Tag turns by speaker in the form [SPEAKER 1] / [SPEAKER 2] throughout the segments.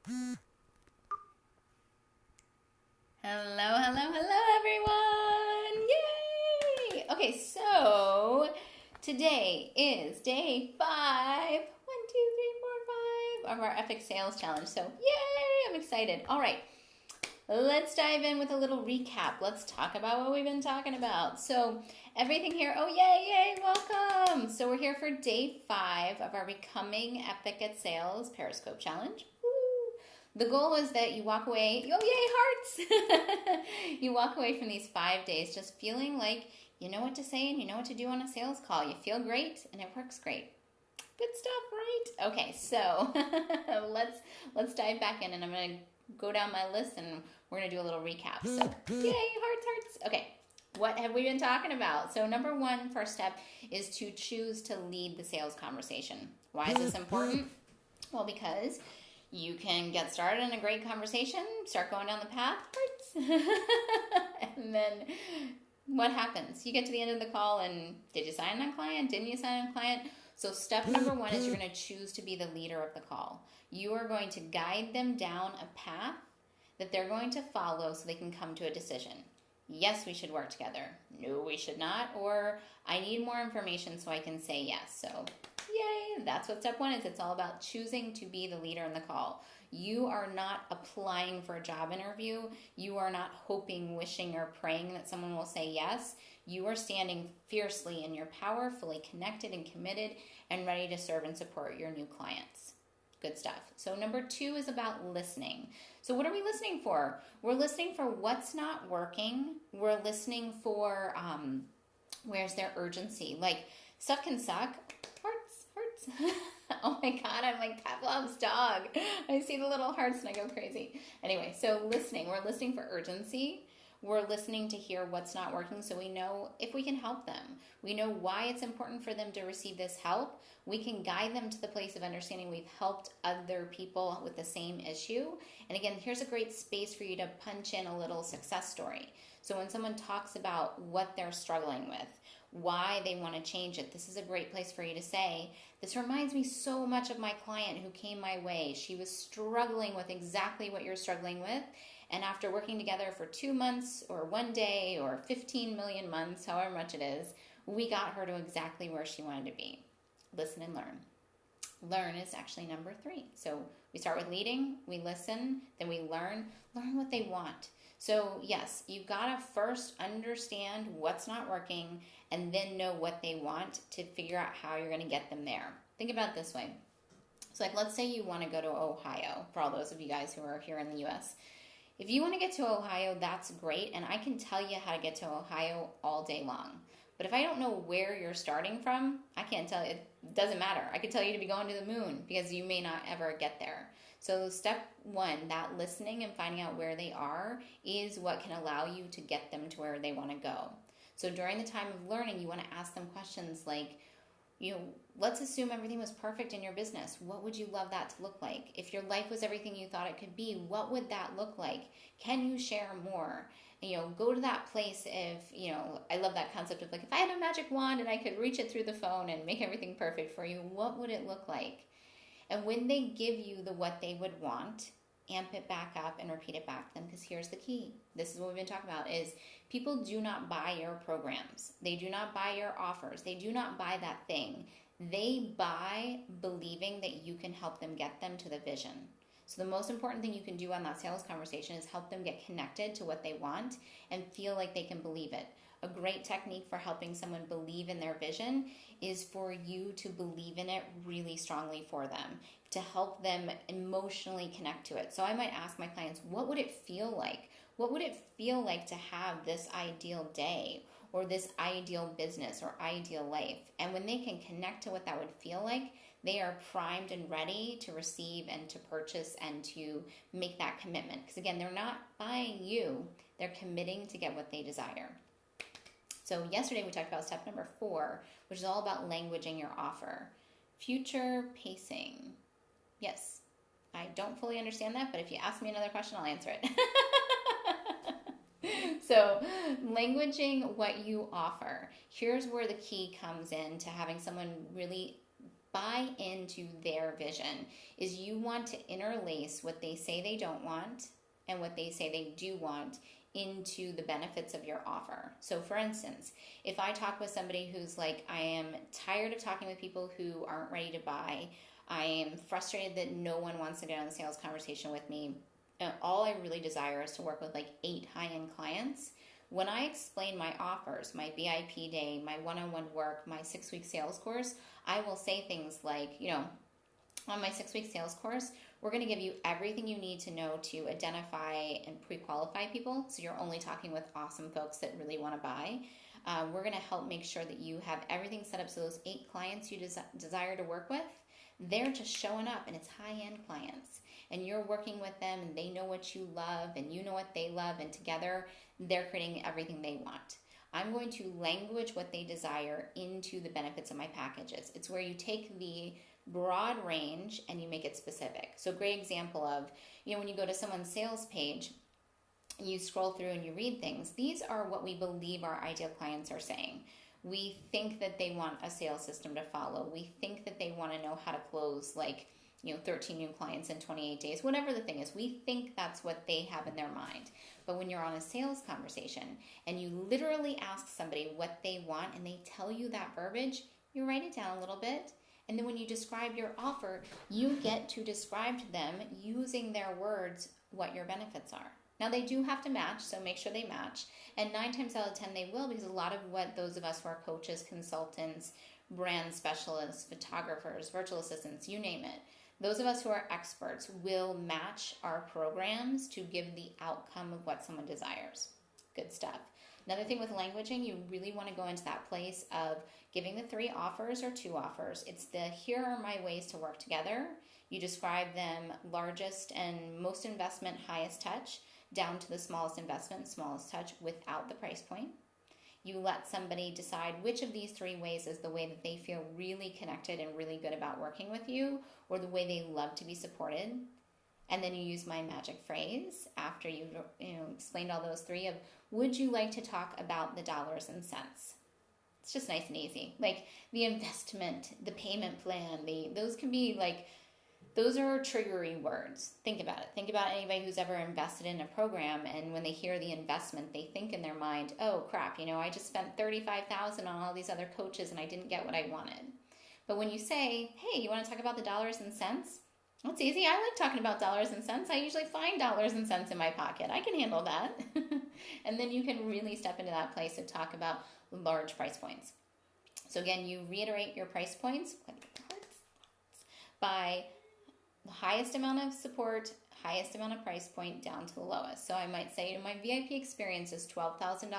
[SPEAKER 1] Hello, hello, hello, everyone! Yay! Okay, so today is day 5 of our Epic Sales Challenge. So, yay! I'm excited. All right, let's dive in with a little recap. Let's talk about what we've been talking about. So, everything here, oh, yay, welcome! So, we're here for day 5 of our Becoming Epic at Sales Periscope Challenge. The goal is that you walk away, oh yay, hearts! You walk away from these 5 days just feeling like you know what to say and you know what to do on a sales call. You feel great and it works great. Good stuff, right? Okay, so let's dive back in, and I'm gonna go down my list and we're gonna do a little recap. So yay, hearts! Okay, what have we been talking about? So number one, first step is to choose to lead the sales conversation. Why is this important? Well, because you can get started in a great conversation, start going down the path, and then what happens? You get to the end of the call and did you sign on client? Didn't you sign on client? So step number one is you're going to choose to be the leader of the call. You are going to guide them down a path that they're going to follow so they can come to a decision. Yes, we should work together. No, we should not. Or I need more information so I can say yes. So yay, that's what step one is. It's all about choosing to be the leader in the call. You are not applying for a job interview. You are not hoping, wishing, or praying that someone will say yes. You are standing fiercely in your power, fully connected and committed, and ready to serve and support your new clients. Good stuff. So number two is about listening. So what are we listening for? We're listening for what's not working. We're listening for where's their urgency. Like, stuff can suck. Hearts. Oh my God, I'm like Pavlov's dog. I see the little hearts and I go crazy. Anyway, so listening. We're listening for urgency. We're listening to hear what's not working so we know if we can help them. We know why it's important for them to receive this help. We can guide them to the place of understanding we've helped other people with the same issue. And again, here's a great space for you to punch in a little success story. So when someone talks about what they're struggling with, why they want to change it, this is a great place for you to say, this reminds me so much of my client who came my way. She was struggling with exactly what you're struggling with. And after working together for 2 months or 1 day or 15 million months, however much it is, we got her to exactly where she wanted to be. Listen and learn. Learn is actually number 3. So we start with leading, we listen, then we learn what they want. So yes, you've got to first understand what's not working and then know what they want to figure out how you're going to get them there. Think about it this way. So like, let's say you want to go to Ohio, for all those of you guys who are here in the US. If you want to get to Ohio, that's great, and I can tell you how to get to Ohio all day long. But if I don't know where you're starting from, I can't tell you. It doesn't matter. I could tell you to be going to the moon because you may not ever get there. So step one, that listening and finding out where they are is what can allow you to get them to where they want to go. So during the time of learning, you want to ask them questions like, let's assume everything was perfect in your business. What would you love that to look like? If your life was everything you thought it could be, what would that look like? Can you share more? Go to that place if, I love that concept of like, if I had a magic wand and I could reach it through the phone and make everything perfect for you, what would it look like? And when they give you the what they would want, amp it back up and repeat it back to them, because here's the key. This is what we've been talking about, is people do not buy your programs. They do not buy your offers. They do not buy that thing. They buy believing that you can help them get them to the vision. So the most important thing you can do on that sales conversation is help them get connected to what they want and feel like they can believe it. A great technique for helping someone believe in their vision is for you to believe in it really strongly for them, to help them emotionally connect to it. So I might ask my clients, what would it feel like? What would it feel like to have this ideal day or this ideal business or ideal life? And when they can connect to what that would feel like, they are primed and ready to receive and to purchase and to make that commitment. Because again, they're not buying you, they're committing to get what they desire. So yesterday we talked about step number 4, which is all about languaging your offer. Future pacing. Yes, I don't fully understand that, but if you ask me another question, I'll answer it. So languaging what you offer. Here's where the key comes in to having someone really buy into their vision, is you want to interlace what they say they don't want and what they say they do want into the benefits of your offer. So for instance, if I talk with somebody who's like, I am tired of talking with people who aren't ready to buy, I am frustrated that no one wants to get on a sales conversation with me, and all I really desire is to work with like 8 high-end clients. When I explain my offers, my VIP day, my one-on-one work, my 6-week sales course, I will say things like, on my 6-week sales course, we're going to give you everything you need to know to identify and pre-qualify people. So you're only talking with awesome folks that really want to buy. We're going to help make sure that you have everything set up so those 8 clients you desire to work with, they're just showing up, and it's high-end clients. And you're working with them, and they know what you love, and you know what they love, and together they're creating everything they want. I'm going to language what they desire into the benefits of my packages. It's where you take the broad range and you make it specific. So great example of, when you go to someone's sales page, you scroll through and you read things. These are what we believe our ideal clients are saying. We think that they want a sales system to follow. We think that they want to know how to close 13 new clients in 28 days, whatever the thing is. We think that's what they have in their mind. But when you're on a sales conversation and you literally ask somebody what they want and they tell you that verbiage, you write it down a little bit. And then when you describe your offer, you get to describe to them using their words what your benefits are. Now, they do have to match, so make sure they match. And 9 times out of 10, they will, because a lot of what those of us who are coaches, consultants, brand specialists, photographers, virtual assistants, you name it, those of us who are experts will match our programs to give the outcome of what someone desires. Good stuff. Another thing with languaging, you really want to go into that place of giving the 3 offers or 2 offers. It's the, here are my ways to work together. You describe them largest and most investment, highest touch, down to the smallest investment, smallest touch without the price point. You let somebody decide which of these 3 ways is the way that they feel really connected and really good about working with you, or the way they love to be supported. And then you use my magic phrase after you've explained all those 3 of, would you like to talk about the dollars and cents? It's just nice and easy. Like the investment, the payment plan, those can be those are triggery words. Think about it. Think about anybody who's ever invested in a program, and when they hear the investment, they think in their mind, oh crap, I just spent $35,000 on all these other coaches and I didn't get what I wanted. But when you say, hey, you want to talk about the dollars and cents? That's easy. I like talking about dollars and cents. I usually find dollars and cents in my pocket. I can handle that. And then you can really step into that place to talk about large price points. So again, you reiterate your price points by the highest amount of support, highest amount of price point down to the lowest. So I might say, my VIP experience is $12,000.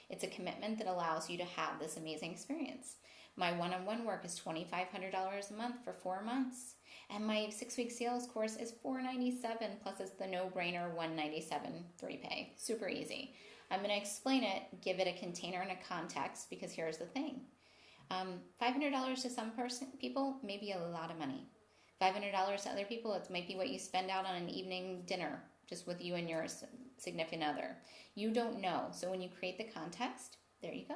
[SPEAKER 1] It's a commitment that allows you to have this amazing experience. My one-on-one work is $2,500 a month for 4 months. And my 6-week sales course is $497, plus it's the no-brainer $197 3-pay. Super easy. I'm going to explain it, give it a container and a context, because here's the thing. $500 to some people may be a lot of money. $500 to other people, it might be what you spend out on an evening dinner just with you and your significant other. You don't know. So when you create the context, there you go.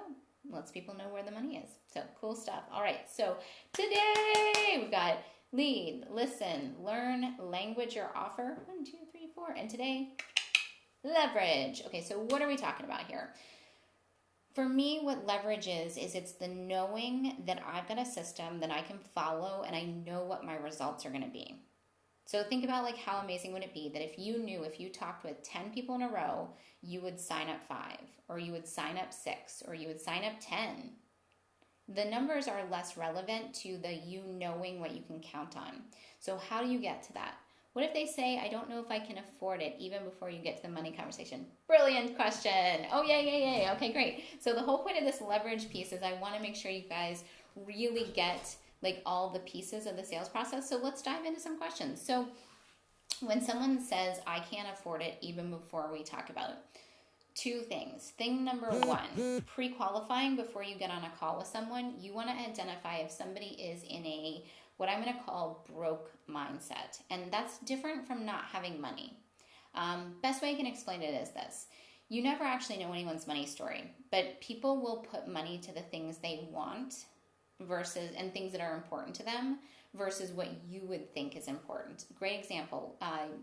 [SPEAKER 1] Lets people know where the money is. So cool stuff. All right. So today we've got lead, listen, learn, language your offer. 1, 2, 3, 4. And today, leverage. Okay. So what are we talking about here? For me, what leverage is it's the knowing that I've got a system that I can follow and I know what my results are going to be. So think about how amazing would it be that if you talked with 10 people in a row, you would sign up 5, or you would sign up 6, or you would sign up 10. The numbers are less relevant to the you knowing what you can count on. So how do you get to that? What if they say, I don't know if I can afford it, even before you get to the money conversation? Brilliant question. Oh, yay. Okay, great. So the whole point of this leverage piece is I want to make sure you guys really get all the pieces of the sales process. So let's dive into some questions. So when someone says, I can't afford it, even before we talk about it, 2 things. Thing number 1, pre-qualifying before you get on a call with someone, you want to identify if somebody is in a what I'm going to call broke mindset. And that's different from not having money. Best way I can explain it is this. You never actually know anyone's money story, but people will put money to the things they want versus, and things that are important to them versus what you would think is important. Great example.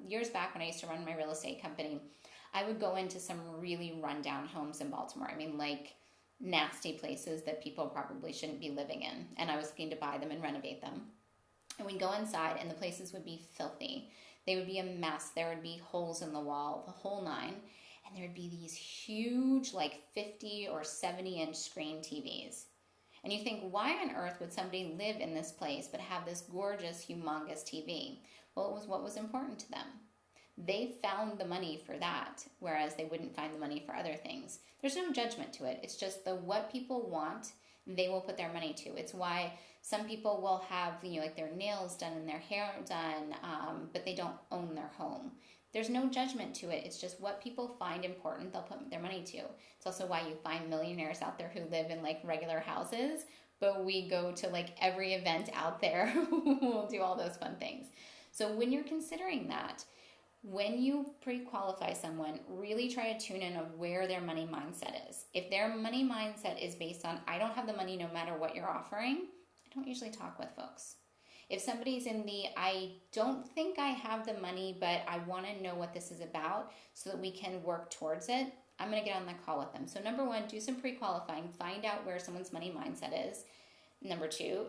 [SPEAKER 1] Years back when I used to run my real estate company, I would go into some really rundown homes in Baltimore. I mean, like nasty places that people probably shouldn't be living in. And I was looking to buy them and renovate them. And we'd go inside and the places would be filthy. They would be a mess. There would be holes in the wall, the whole nine. And there would be these huge, like 50 or 70-inch screen TVs. And you think, why on earth would somebody live in this place but have this gorgeous, humongous TV? Well, it was what was important to them. They found the money for that, whereas they wouldn't find the money for other things. There's no judgment to it. It's just what people want, they will put their money to. It's why some people will have, like their nails done and their hair done, but they don't own their home. There's no judgment to it. It's just what people find important, they'll put their money to. It's also why you find millionaires out there who live in like regular houses, but we go to like every event out there. We'll do all those fun things. So when you're considering that, when you pre-qualify someone, really try to tune in of where their money mindset is. If their money mindset is based on, I don't have the money no matter what you're offering, I don't usually talk with folks. If somebody's in the, I don't think I have the money, but I want to know what this is about so that we can work towards it, I'm going to get on that call with them. So number one, do some pre-qualifying. Find out where someone's money mindset is. Number two,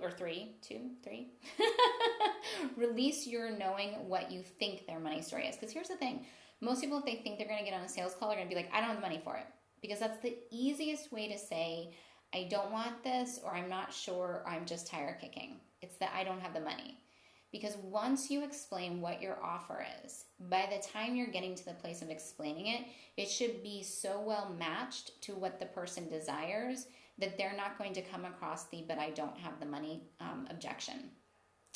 [SPEAKER 1] release your knowing what you think their money story is. Because here's the thing. Most people, if they think they're going to get on a sales call, are going to be like, I don't have the money for it. Because that's the easiest way to say, I don't want this, or I'm not sure, or I'm just tire kicking. It's that I don't have the money. Because once you explain what your offer is, by the time you're getting to the place of explaining it, it should be so well matched to what the person desires that they're not going to come across the, but I don't have the money objection.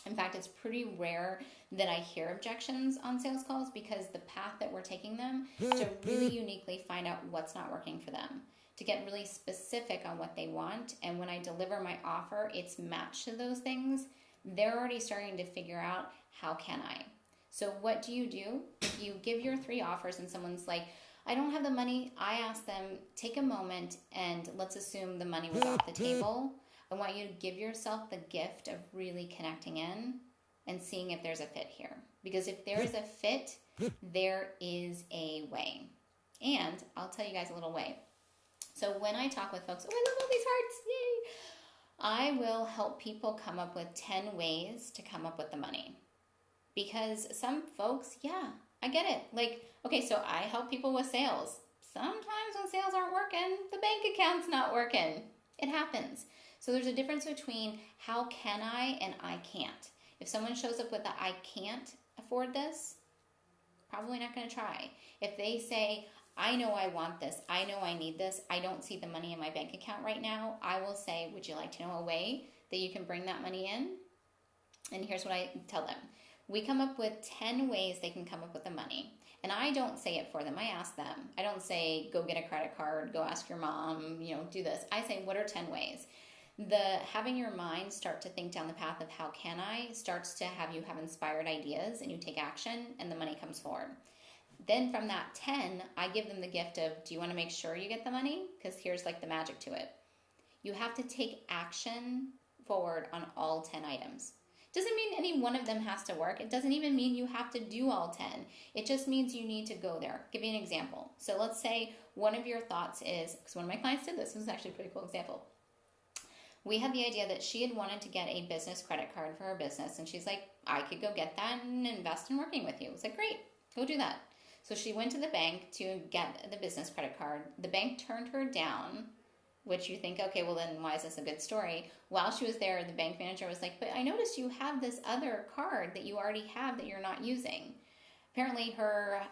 [SPEAKER 1] In fact, it's pretty rare that I hear objections on sales calls because the path that we're taking them to really uniquely find out what's not working for them, to get really specific on what they want. And when I deliver my offer, it's matched to those things. They're already starting to figure out, how can I? So what do? If you give your 3 offers and someone's like, I don't have the money, I ask them, take a moment and let's assume the money was off the table. I want you to give yourself the gift of really connecting in and seeing if there's a fit here. Because if there is a fit, there is a way. And I'll tell you guys a little way. So when I talk with folks, oh, I love all these hearts, yay! I will help people come up with 10 ways to come up with the money. Because some folks, yeah, I get it. Like, okay, so I help people with sales. Sometimes when sales aren't working, the bank account's not working. It happens. So there's a difference between how can I and I can't. If someone shows up with a I can't afford this, probably not going to try. If they say, I know I want this, I know I need this, I don't see the money in my bank account right now, I will say, would you like to know a way that you can bring that money in? And here's what I tell them. We come up with 10 ways they can come up with the money. And I don't say it for them. I ask them. I don't say, go get a credit card, go ask your mom, do this. I say, what are 10 ways? Having your mind start to think down the path of how can I starts to have you have inspired ideas and you take action and the money comes forward. Then from that 10, I give them the gift of, do you want to make sure you get the money? Because here's like the magic to it. You have to take action forward on all 10 items. Doesn't mean any one of them has to work. It doesn't even mean you have to do all 10. It just means you need to go there. I'll give you an example. So let's say one of your thoughts is, because one of my clients did this was actually a pretty cool example. We had the idea that she had wanted to get a business credit card for her business. And she's like, I could go get that and invest in working with you. I was like, great, go do that. So she went to the bank to get the business credit card. The bank turned her down, which you think, okay, well then why is this a good story? While she was there, the bank manager was like, but I noticed you have this other card that you already have that you're not using. Apparently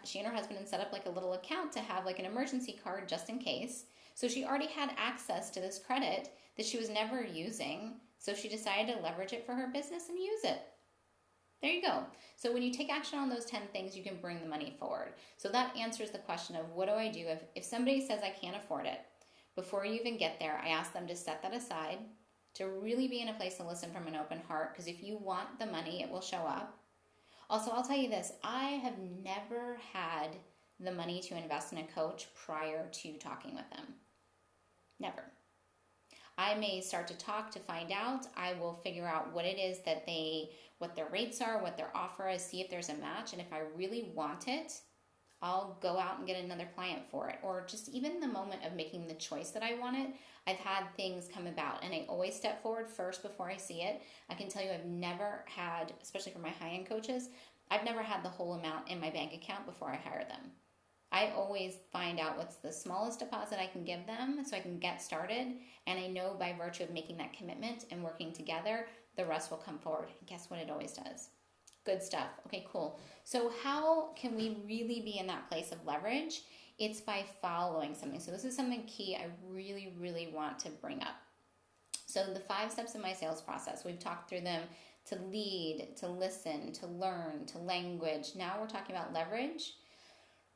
[SPEAKER 1] she and her husband had set up like a little account to have like an emergency card just in case. So she already had access to this credit that she was never using. So she decided to leverage it for her business and use it. There you go. So when you take action on those 10 things, you can bring the money forward. So that answers the question of what do I do if somebody says I can't afford it? Before you even get there, I ask them to set that aside, to really be in a place to listen from an open heart, because if you want the money, it will show up. Also, I'll tell you this, I have never had the money to invest in a coach prior to talking with them. Never. I may start to talk to find out. I will figure out what it is that what their rates are, what their offer is, see if there's a match. And if I really want it, I'll go out and get another client for it. Or just even the moment of making the choice that I want it, I've had things come about, and I always step forward first before I see it. I can tell you I've never had, especially for my high-end coaches, I've never had the whole amount in my bank account before I hire them. I always find out what's the smallest deposit I can give them so I can get started, and I know by virtue of making that commitment and working together, the rest will come forward. And guess what? It always does. Good stuff. Okay, cool. So how can we really be in that place of leverage? It's by following something. So this is something key I really, really want to bring up. So the 5 steps in my sales process, we've talked through them: to lead, to listen, to learn, to language. Now we're talking about leverage.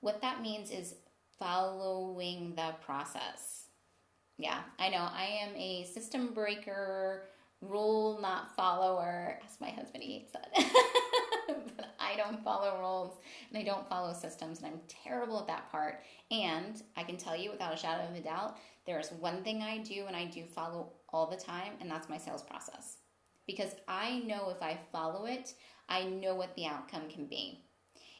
[SPEAKER 1] What that means is following the process. Yeah, I know I am a system breaker, rule not follower, as my husband hates that. But I don't follow rules and I don't follow systems, and I'm terrible at that part. And I can tell you without a shadow of a doubt, there is one thing I do and I do follow all the time, and that's my sales process. Because I know if I follow it, I know what the outcome can be.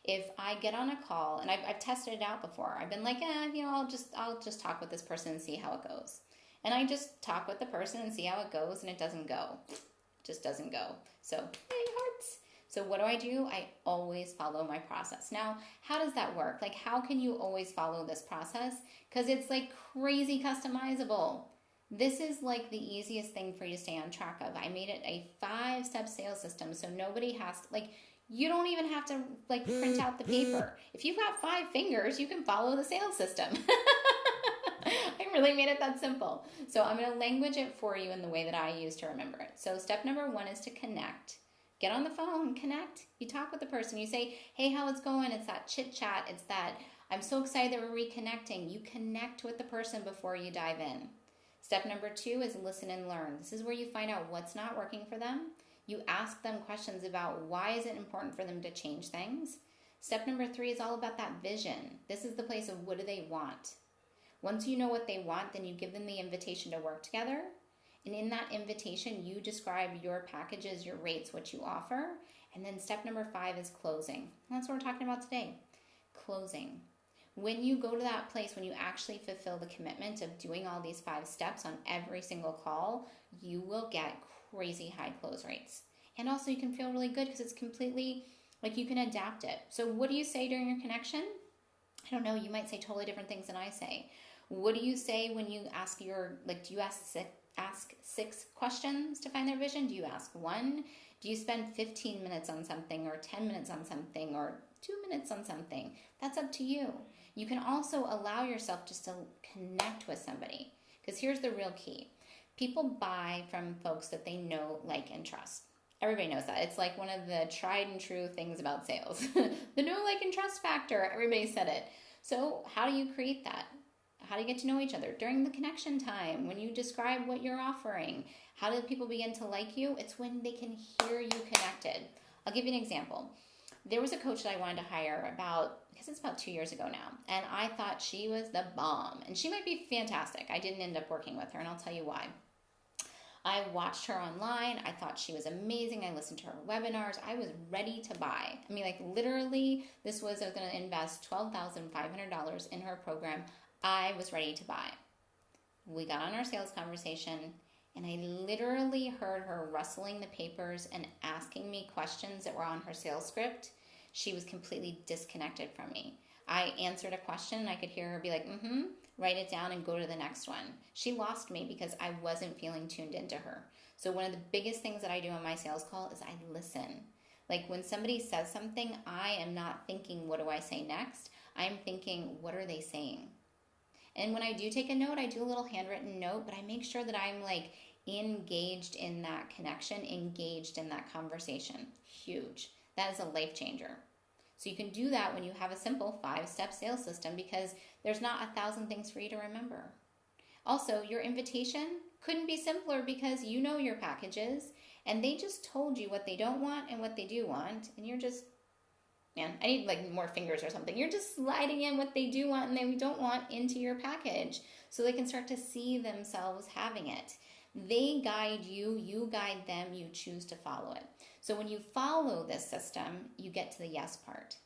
[SPEAKER 1] If I get on a call, and I've tested it out before, I've been like, I'll just talk with this person and see how it goes. And I just talk with the person and see how it goes, and it doesn't go. It just doesn't go. So, yay, hearts. So what do? I always follow my process. Now, how does that work? Like, how can you always follow this process? Because it's like crazy customizable. This is like the easiest thing for you to stay on track of. I made it a 5-step sales system, so nobody has to, you don't even have to print out the paper. If you've got 5 fingers, you can follow the sales system. I really made it that simple. So I'm going to language it for you in the way that I use to remember it. So step number 1 is to connect. Get on the phone, connect. You talk with the person. You say, hey, how it's going? It's that chit chat. It's that, I'm so excited that we're reconnecting. You connect with the person before you dive in. Step number 2 is listen and learn. This is where you find out what's not working for them. You ask them questions about why is it important for them to change things. Step number 3 is all about that vision. This is the place of what do they want. Once you know what they want, then you give them the invitation to work together. And in that invitation, you describe your packages, your rates, what you offer. And then step number 5 is closing. And that's what we're talking about today. Closing. When you go to that place, when you actually fulfill the commitment of doing all these 5 steps on every single call, you will get crazy high close rates. And also you can feel really good because it's completely, you can adapt it. So what do you say during your connection? I don't know, you might say totally different things than I say. What do you say when you ask do you ask 6 questions to find their vision? Do you ask 1? Do you spend 15 minutes on something, or 10 minutes on something, or 2 minutes on something? That's up to you. You can also allow yourself just to connect with somebody, because here's the real key. People buy from folks that they know, like, and trust. Everybody knows that. It's like one of the tried and true things about sales. The know, like, and trust factor. Everybody said it. So how do you create that? How do you get to know each other? During the connection time, when you describe what you're offering. How do people begin to like you? It's when they can hear you connected. I'll give you an example. There was a coach that I wanted to hire about 2 years ago now, and I thought she was the bomb, and she might be fantastic. I didn't end up working with her, and I'll tell you why. I watched her online. I thought she was amazing. I listened to her webinars. I was ready to buy. I mean, literally, I was going to invest $12,500 in her program. I was ready to buy. We got on our sales conversation, and I literally heard her rustling the papers and asking me questions that were on her sales script. She was completely disconnected from me. I answered a question, and I could hear her be like, write it down and go to the next one. She lost me because I wasn't feeling tuned into her. So one of the biggest things that I do on my sales call is I listen. When somebody says something, I am not thinking, what do I say next? I'm thinking, what are they saying? And when I do take a note, I do a little handwritten note, but I make sure that I'm engaged in that connection, engaged in that conversation. Huge. That is a life changer. So you can do that when you have a simple 5-step sales system, because there's not 1,000 things for you to remember. Also, your invitation couldn't be simpler, because you know your packages and they just told you what they don't want and what they do want. And you're just, I need more fingers or something. You're just sliding in what they do want and they don't want into your package so they can start to see themselves having it. They guide you, you guide them, you choose to follow it. So when you follow this system, you get to the yes part.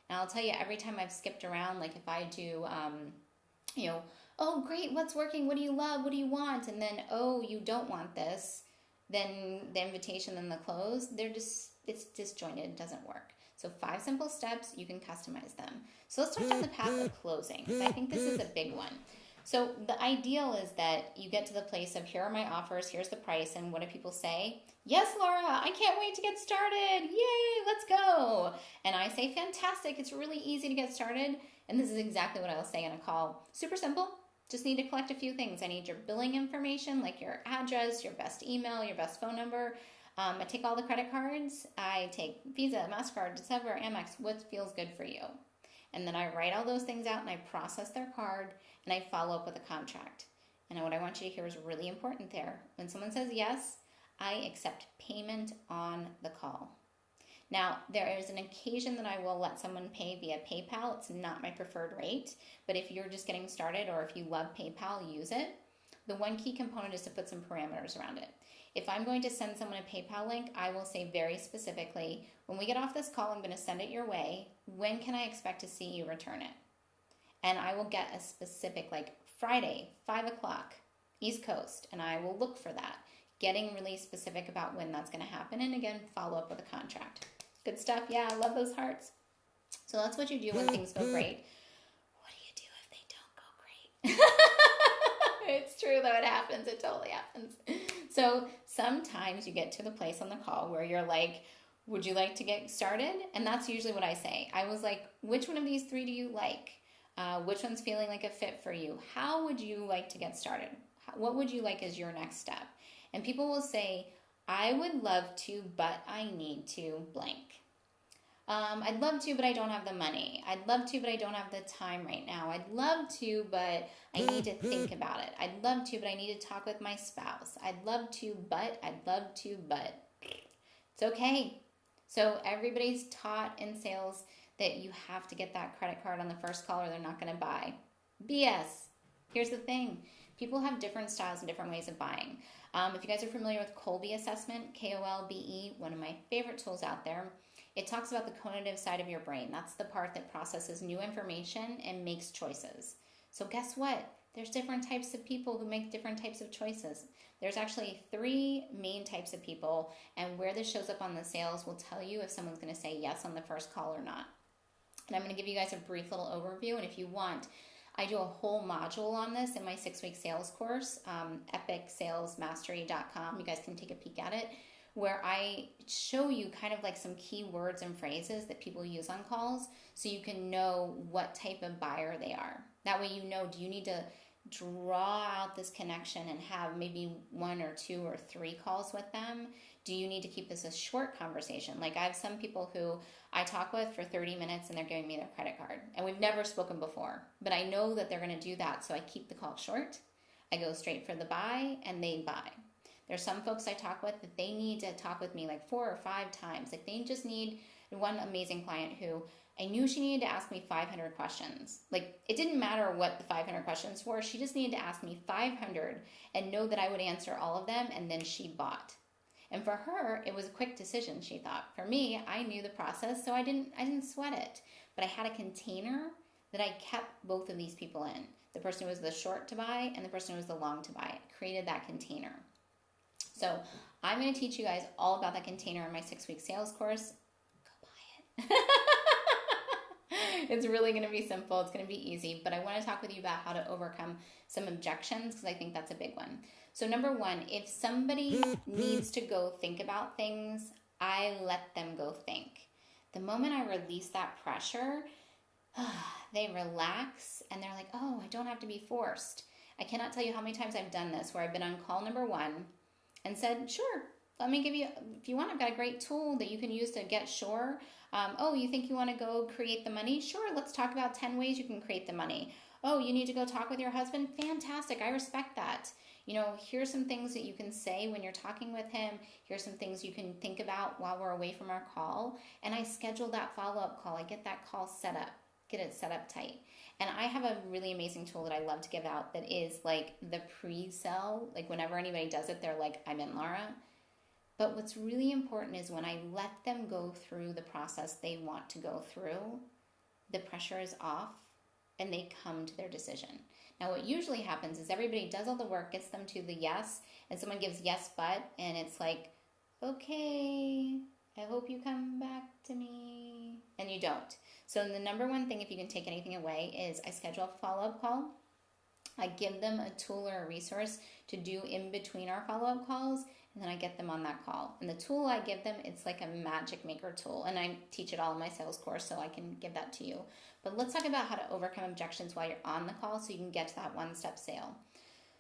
[SPEAKER 1] And I'll tell you, every time I've skipped around, like if I do, oh, great, what's working? What do you love? What do you want? And then, oh, you don't want this. Then the invitation and the close, it's disjointed. It doesn't work. So 5 simple steps, you can customize them. So let's start down the path of closing, because I think this is a big one. So the ideal is that you get to the place of, here are my offers, here's the price, and what do people say? Yes, Laura, I can't wait to get started. Yay, let's go. And I say, fantastic, it's really easy to get started. And this is exactly what I'll say in a call. Super simple. Just need to collect a few things. I need your billing information, like your address, your best email, your best phone number. I take all the credit cards. I take Visa, MasterCard, Discover, Amex, what feels good for you. And then I write all those things out and I process their card and I follow up with a contract. And what I want you to hear is really important there. When someone says yes, I accept payment on the call. Now, there is an occasion that I will let someone pay via PayPal. It's not my preferred rate, but if you're just getting started or if you love PayPal, use it. The one key component is to put some parameters around it. If I'm going to send someone a PayPal link, I will say very specifically, when we get off this call, I'm going to send it your way. When can I expect to see you return it? And I will get a specific, like Friday, 5 o'clock, East Coast, and I will look for that. Getting really specific about when that's going to happen, and again, follow up with a contract. Good stuff. Yeah, I love those hearts. So that's what you do when things go great. What do you do if they don't go great? It's true though, it happens. It totally happens. So sometimes you get to the place on the call where you're like, would you like to get started? And that's usually what I say. I was like, which one of these 3 do you like? Which one's feeling like a fit for you? How would you like to get started? What would you like as your next step? And people will say, I would love to, but I need to blank. I'd love to, but I don't have the money. I'd love to, but I don't have the time right now. I'd love to, but I need to think about it. I'd love to, but I need to talk with my spouse. I'd love to, but it's okay. So everybody's taught in sales that you have to get that credit card on the first call or they're not going to buy. BS. Here's the thing. People have different styles and different ways of buying. If you guys are familiar with Kolbe assessment, Kolbe, one of my favorite tools out there, it talks about the cognitive side of your brain. That's the part that processes new information and makes choices. So guess what? There's different types of people who make different types of choices. There's actually 3 main types of people, and where this shows up on the sales will tell you if someone's going to say yes on the first call or not. And I'm going to give you guys a brief little overview, and if you want, I do a whole module on this in my 6-week sales course, epicsalesmastery.com. You guys can take a peek at it, where I show you kind of like some key words and phrases that people use on calls so you can know what type of buyer they are. That way you know, do you need to draw out this connection and have maybe 1 or 2 or 3 calls with them? Do you need to keep this a short conversation? Like I have some people who I talk with for 30 minutes and they're giving me their credit card. And we've never spoken before, but I know that they're going to do that. So I keep the call short. I go straight for the buy and they buy. There's some folks I talk with that they need to talk with me like 4 or 5 times. Like they just need, one amazing client who I knew she needed to ask me 500 questions. Like it didn't matter what the 500 questions were. She just needed to ask me 500 and know that I would answer all of them, and then she bought. And for her, it was a quick decision, she thought. For me, I knew the process, so I didn't sweat it. But I had a container that I kept both of these people in. The person who was the short to buy and the person who was the long to buy. I created that container. So I'm going to teach you guys all about that container in my 6-week sales course. Go buy it. It's really going to be simple. It's going to be easy. But I want to talk with you about how to overcome some objections, because I think that's a big one. So number 1, if somebody needs to go think about things, I let them go think. The moment I release that pressure, they relax and they're like, oh, I don't have to be forced. I cannot tell you how many times I've done this where I've been on call number 1 and said, sure, let me give you, if you want, I've got a great tool that you can use to get sure. Oh, you think you want to go create the money? Sure, let's talk about 10 ways you can create the money. Oh, you need to go talk with your husband? Fantastic, I respect that. You know, here's some things that you can say when you're talking with him. Here's some things you can think about while we're away from our call. And I schedule that follow-up call. I get that call set up. get it set up tight. And I have a really amazing tool that I love to give out that is like the pre-sell. Like whenever anybody does it, they're like, I'm in, Laura. But what's really important is when I let them go through the process they want to go through, the pressure is off and they come to their decision. Now, what usually happens is everybody does all the work, gets them to the yes, and someone gives yes, but, and it's like, okay, I hope you come back to me. And you don't. So the number one thing, if you can take anything away, is I schedule a follow-up call. I give them a tool or a resource to do in between our follow-up calls, and then I get them on that call. And the tool I give them, it's like a magic maker tool. And I teach it all in my sales course, so I can give that to you. But let's talk about how to overcome objections while you're on the call so you can get to that one-step sale.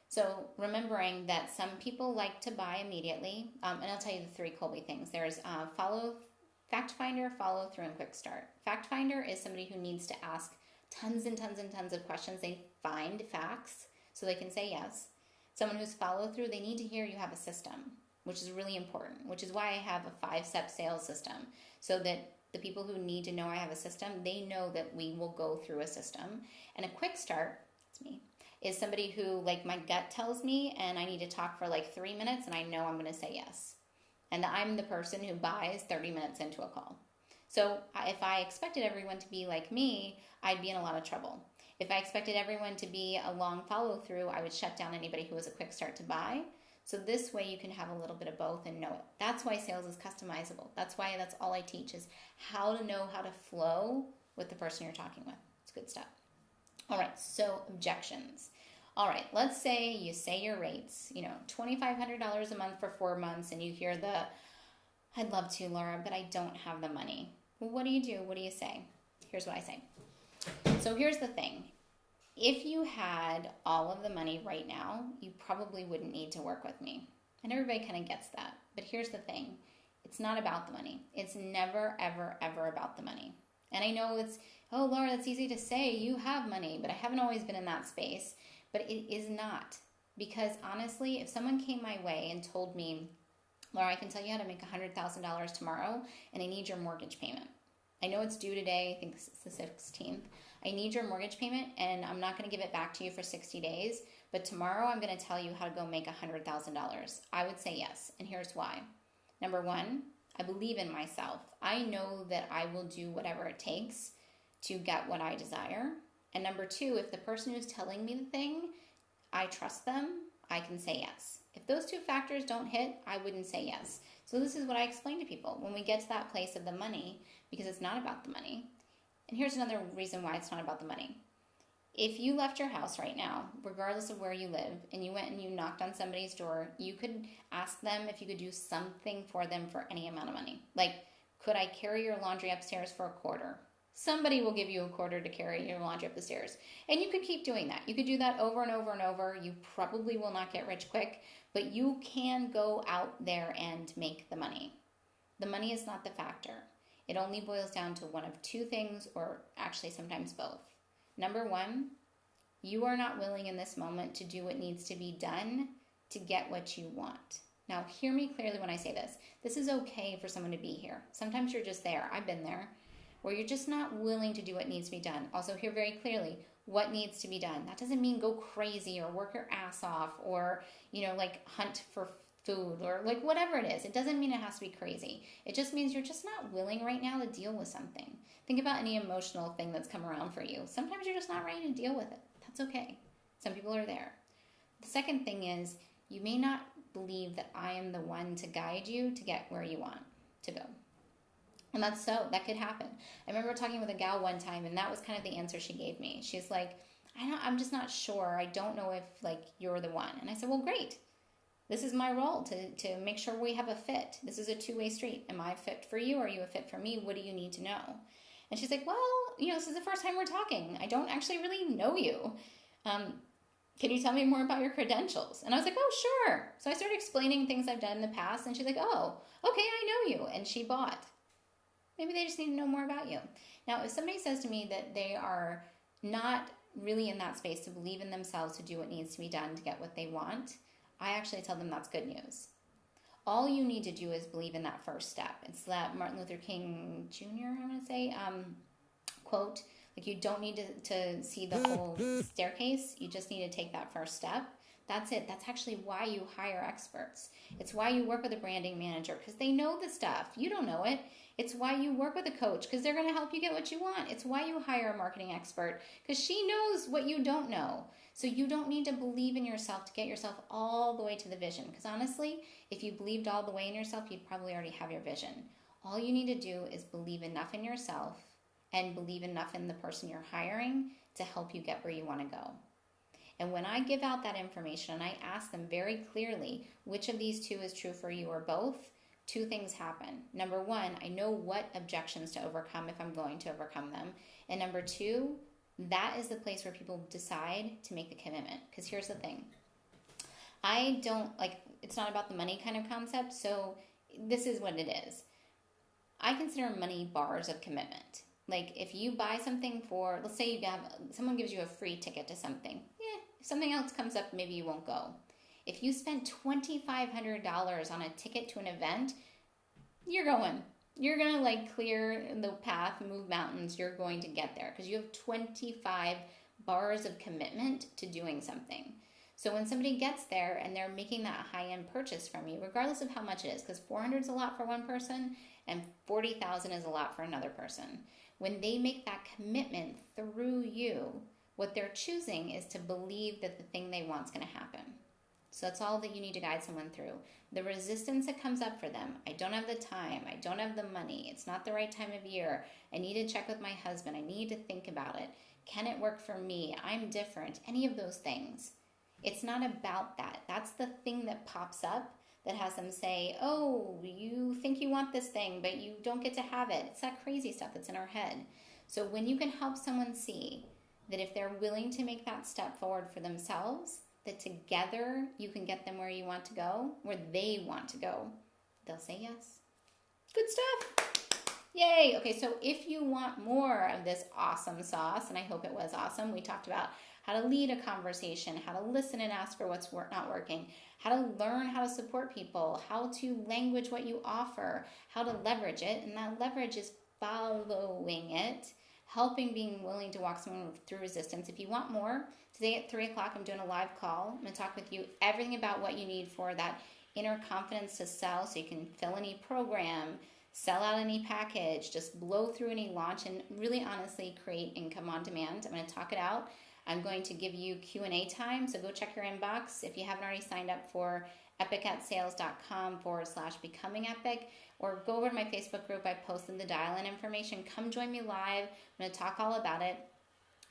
[SPEAKER 1] So remembering that some people like to buy immediately, and I'll tell you the three Colby things. There's fact finder, follow through, and quick start. Fact finder is somebody who needs to ask tons and tons and tons of questions. They find facts so they can say yes. Someone who's follow through, they need to hear you have a system, which is really important, which is why I have a 5-step sales system, so that the people who need to know I have a system, they know that we will go through a system. And a quick start, that's me, is somebody who, like, my gut tells me and I need to talk for like 3 minutes and I know I'm going to say yes. And I'm the person who buys 30 minutes into a call. So if I expected everyone to be like me, I'd be in a lot of trouble. If I expected everyone to be a long follow through, I would shut down anybody who was a quick start to buy. So this way you can have a little bit of both and know it. That's why sales is customizable. That's why that's all I teach, is how to know how to flow with the person you're talking with. It's good stuff. All right, so objections. All right, let's say you say your rates, $2,500 a month for 4 months, and you hear I'd love to, Laura, but I don't have the money. Well, what do you do? What do you say? Here's what I say. So here's the thing. If you had all of the money right now, you probably wouldn't need to work with me. And everybody kind of gets that. But here's the thing. It's not about the money. It's never, ever, ever about the money. And I know oh, Laura, that's easy to say. You have money, but I haven't always been in that space. But it is not. Because honestly, if someone came my way and told me, Laura, I can tell you how to make $100,000 tomorrow, and I need your mortgage payment. I know it's due today. I think it's the 16th. I need your mortgage payment, and I'm not going to give it back to you for 60 days, but tomorrow I'm going to tell you how to go make $100,000. I would say yes, and here's why. Number one, I believe in myself. I know that I will do whatever it takes to get what I desire. And number two, if the person who's telling me the thing, I trust them, I can say yes. If those two factors don't hit, I wouldn't say yes. So this is what I explain to people when we get to that place of the money, because it's not about the money. And here's another reason why it's not about the money. If you left your house right now, regardless of where you live, and you went and you knocked on somebody's door, you could ask them if you could do something for them for any amount of money. Like, could I carry your laundry upstairs for $0.25? Somebody will give you $0.25 to carry your laundry up the stairs. And you could keep doing that. You could do that over and over and over. You probably will not get rich quick, but you can go out there and make the money. The money is not the factor. It only boils down to one of two things, or actually sometimes both. Number one, you are not willing in this moment to do what needs to be done to get what you want. Now, hear me clearly when I say this. This is okay for someone to be here. Sometimes you're just there. I've been there, where you're just not willing to do what needs to be done. Also, hear very clearly what needs to be done. That doesn't mean go crazy or work your ass off or, hunt for food or whatever it is. It doesn't mean it has to be crazy. It just means you're just not willing right now to deal with something. Think about any emotional thing that's come around for you. Sometimes you're just not ready to deal with it. That's okay. Some people are there. The second thing is, you may not believe that I am the one to guide you to get where you want to go. And that could happen. I remember talking with a gal one time, and that was kind of the answer she gave me. She's like, I'm just not sure. I don't know if you're the one. And I said, well, great. This is my role to make sure we have a fit. This is a two-way street. Am I a fit for you? Are you a fit for me? What do you need to know? And she's like, well, this is the first time we're talking. I don't actually really know you. Can you tell me more about your credentials? And I was like, oh, sure. So I started explaining things I've done in the past, and she's like, oh, okay, I know you. And she bought. Maybe they just need to know more about you. Now, if somebody says to me that they are not really in that space to believe in themselves to do what needs to be done to get what they want, I actually tell them that's good news. All you need to do is believe in that first step. It's that Martin Luther King Jr., I'm going to say, quote, Like, you don't need to see the whole staircase. You just need to take that first step. That's it. That's actually why you hire experts. It's why you work with a branding manager, because they know the stuff. You don't know it. It's why you work with a coach, because they're going to help you get what you want. It's why you hire a marketing expert, because she knows what you don't know. So you don't need to believe in yourself to get yourself all the way to the vision. Because honestly, if you believed all the way in yourself, you'd probably already have your vision. All you need to do is believe enough in yourself and believe enough in the person you're hiring to help you get where you want to go. And when I give out that information and I ask them very clearly which of these two is true for you or both, two things happen. Number one, I know what objections to overcome if I'm going to overcome them. And number two, that is the place where people decide to make the commitment. Because here's the thing. I don't, it's not about the money kind of concept. So this is what it is. I consider money bars of commitment. Like, if you buy something for, let's say someone gives you a free ticket to something. If something else comes up, maybe you won't go. If you spend $2,500 on a ticket to an event, you're going. You're going to clear the path, move mountains. You're going to get there because you have 25 bars of commitment to doing something. So when somebody gets there and they're making that high-end purchase from you, regardless of how much it is, because $400 is a lot for one person and $40,000 is a lot for another person. When they make that commitment through you, what they're choosing is to believe that the thing they want is going to happen. So that's all that you need to guide someone through. The resistance that comes up for them, I don't have the time, I don't have the money, it's not the right time of year, I need to check with my husband, I need to think about it, can it work for me, I'm different, any of those things. It's not about that. That's the thing that pops up that has them say, oh, you think you want this thing, but you don't get to have it. It's that crazy stuff that's in our head. So when you can help someone see that if they're willing to make that step forward for themselves, that together you can get them where you want to go, where they want to go, they'll say yes. Good stuff. Yay. Okay, so if you want more of this awesome sauce, and I hope it was awesome, we talked about how to lead a conversation, how to listen and ask for what's not working, how to learn how to support people, how to language what you offer, how to leverage it, and that leverage is following it, helping, being willing to walk someone through resistance. If you want more, today at 3 o'clock, I'm doing a live call. I'm going to talk with you everything about what you need for that inner confidence to sell, so you can fill any program, sell out any package, just blow through any launch, and really honestly create income on demand. I'm going to talk it out. I'm going to give you Q&A time, so go check your inbox. If you haven't already signed up for epicatsales.com/becomingepic, or go over to my Facebook group. I posted the dial-in information. Come join me live. I'm going to talk all about it.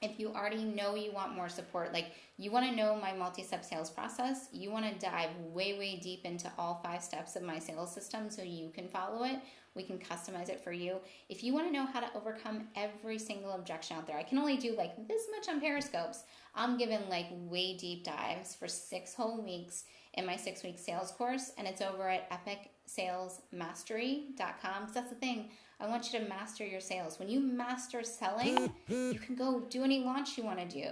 [SPEAKER 1] If you already know you want more support, like you want to know my multi-step sales process, you want to dive way, way deep into all 5 steps of my sales system so you can follow it, we can customize it for you. If you want to know how to overcome every single objection out there, I can only do this much on Periscopes. I'm giving way deep dives for 6 whole weeks in my 6-week sales course, and it's over at epicsalesmastery.com, because that's the thing. I want you to master your sales. When you master selling, you can go do any launch you want to do.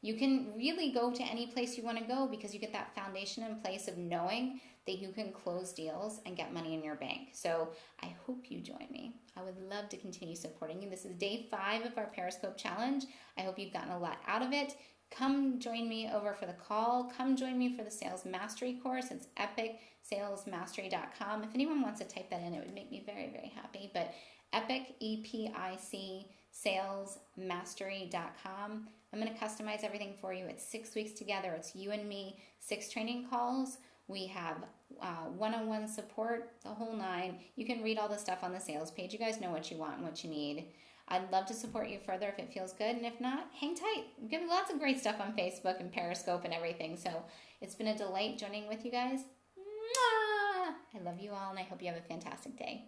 [SPEAKER 1] You can really go to any place you want to go because you get that foundation in place of knowing that you can close deals and get money in your bank. So I hope you join me. I would love to continue supporting you. This is day 5 of our Periscope challenge. I hope you've gotten a lot out of it. Come join me over for the call. Come join me for the Sales Mastery course. It's epicsalesmastery.com. If anyone wants to type that in, it would make me very, very happy. But EPIC, EPIC, salesmastery.com. I'm going to customize everything for you. It's 6 weeks together. It's you and me, 6 training calls. We have one-on-one support, the whole 9. You can read all the stuff on the sales page. You guys know what you want and what you need. I'd love to support you further if it feels good, and if not, hang tight. I'm giving lots of great stuff on Facebook and Periscope and everything, so it's been a delight joining with you guys. Mwah! I love you all, and I hope you have a fantastic day.